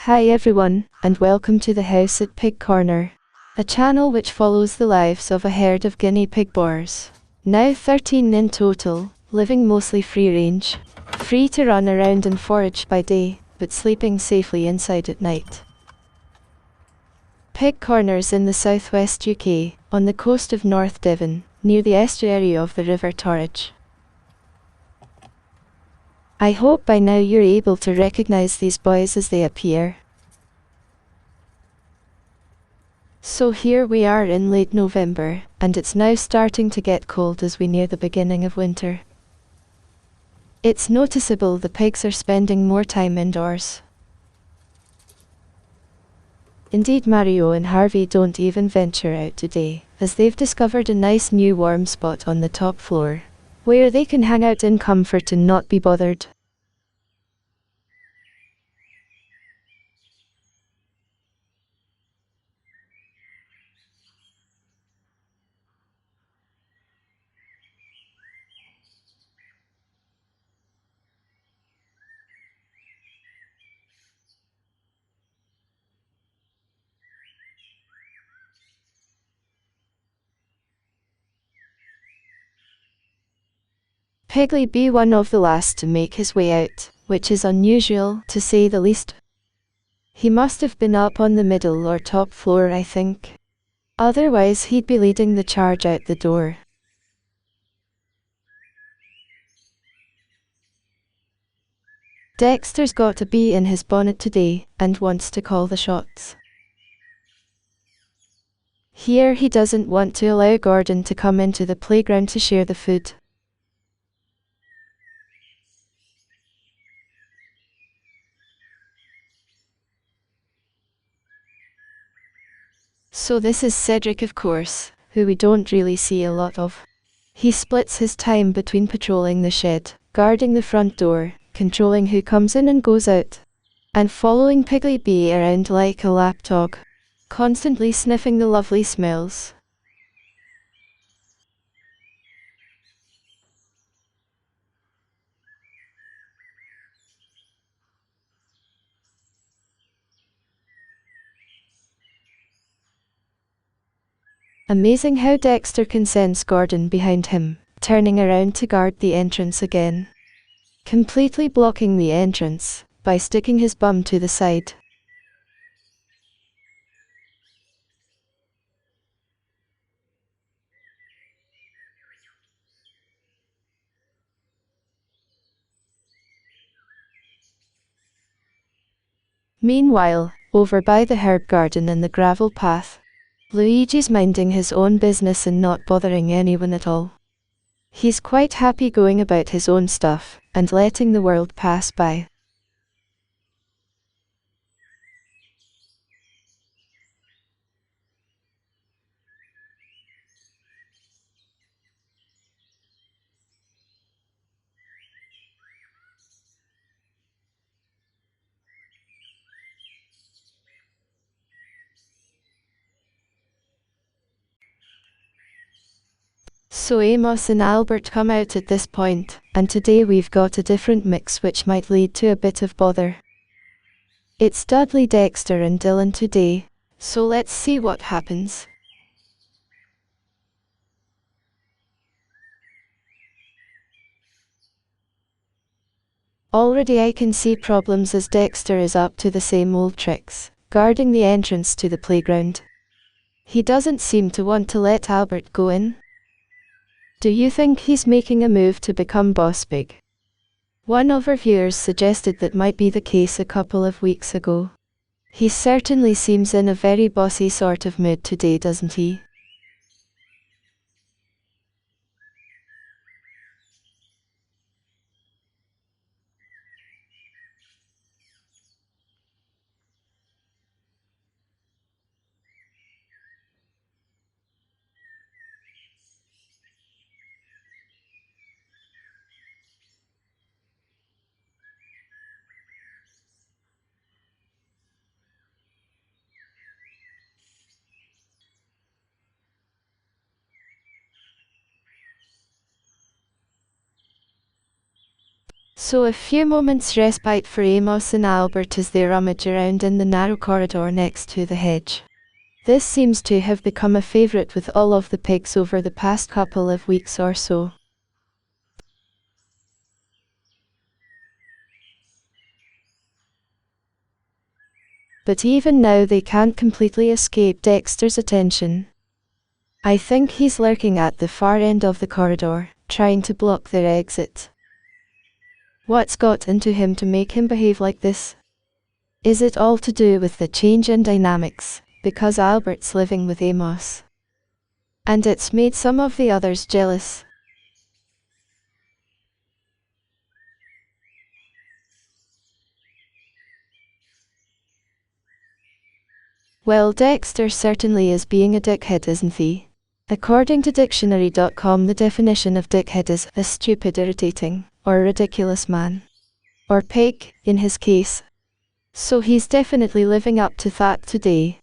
Hi everyone, and welcome to the House at Pig Corner, a channel which follows the lives of a herd of Guinea pig boars. Now 13 in total, living mostly free range, free to run around and forage by day, but sleeping safely inside at night. Pig Corners in the southwest UK, on the coast of North Devon, near the estuary of the River Torridge. I hope by now you're able to recognise these boys as they appear. So here we are in late November, and it's now starting to get cold as we near the beginning of winter. It's noticeable the pigs are spending more time indoors. Indeed, Mario and Harvey don't even venture out today, as they've discovered a nice new warm spot on the top floor, where they can hang out in comfort and not be bothered. Piggy be one of the last to make his way out, which is unusual, to say the least. He must have been up on the middle or top floor, I think. Otherwise he'd be leading the charge out the door. Dexter's got a bee in his bonnet today, and wants to call the shots. Here he doesn't want to allow Gordon to come into the playground to share the food. So this is Cedric, of course, who we don't really see a lot of. He splits his time between patrolling the shed, guarding the front door, controlling who comes in and goes out, and following Piggy B around like a lapdog, constantly sniffing the lovely smells. Amazing how Dexter can sense Gordon behind him, turning around to guard the entrance again, completely blocking the entrance by sticking his bum to the side. Meanwhile, over by the herb garden and the gravel path, Luigi's minding his own business and not bothering anyone at all. He's quite happy going about his own stuff, and letting the world pass by. So Amos and Albert come out at this point, and today we've got a different mix which might lead to a bit of bother. It's Dudley, Dexter and Dylan today, so let's see what happens. Already I can see problems as Dexter is up to the same old tricks, guarding the entrance to the playground. He doesn't seem to want to let Albert go in. Do you think he's making a move to become boss pig? One of our viewers suggested that might be the case a couple of weeks ago. He certainly seems in a very bossy sort of mood today, doesn't he? So a few moments respite for Amos and Albert as they rummage around in the narrow corridor next to the hedge. This seems to have become a favourite with all of the pigs over the past couple of weeks or so. But even now they can't completely escape Dexter's attention. I think he's lurking at the far end of the corridor, trying to block their exit. What's got into him to make him behave like this? Is it all to do with the change in dynamics, because Albert's living with Amos? And it's made some of the others jealous. Well, Dexter certainly is being a dickhead, isn't he? According to dictionary.com, the definition of dickhead is a stupid, irritating, or ridiculous man. Or pig, in his case. So he's definitely living up to that today.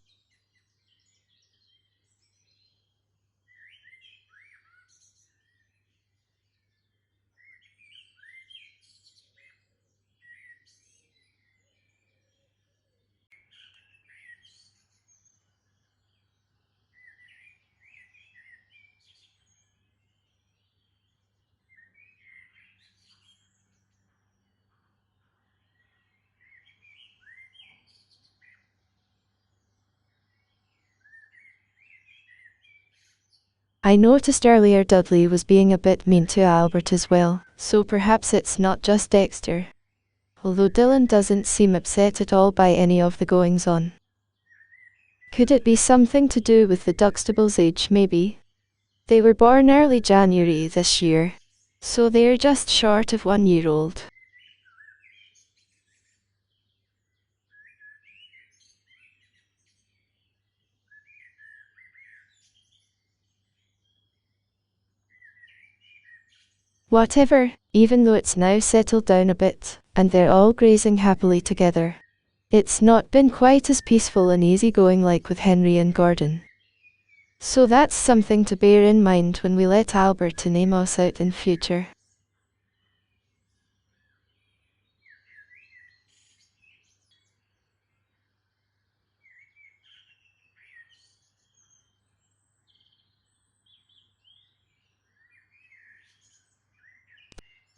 I noticed earlier Dudley was being a bit mean to Albert as well, so perhaps it's not just Dexter. Although Dylan doesn't seem upset at all by any of the goings-on. Could it be something to do with the Duxtables' age, maybe? They were born early January this year, so they're just short of 1 year old. Whatever, even though it's now settled down a bit, and they're all grazing happily together. It's not been quite as peaceful and easygoing like with Henry and Gordon. So that's something to bear in mind when we let Albert and Amos out in future.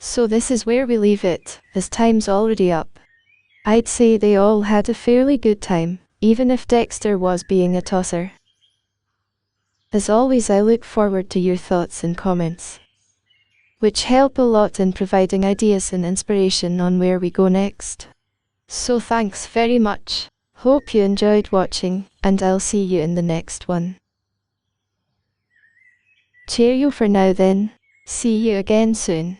So this is where we leave it, as time's already up. I'd say they all had a fairly good time, even if Dexter was being a tosser. As always, I look forward to your thoughts and comments, which help a lot in providing ideas and inspiration on where we go next. So thanks very much. Hope you enjoyed watching, and I'll see you in the next one. Cheerio for now then. See you again soon.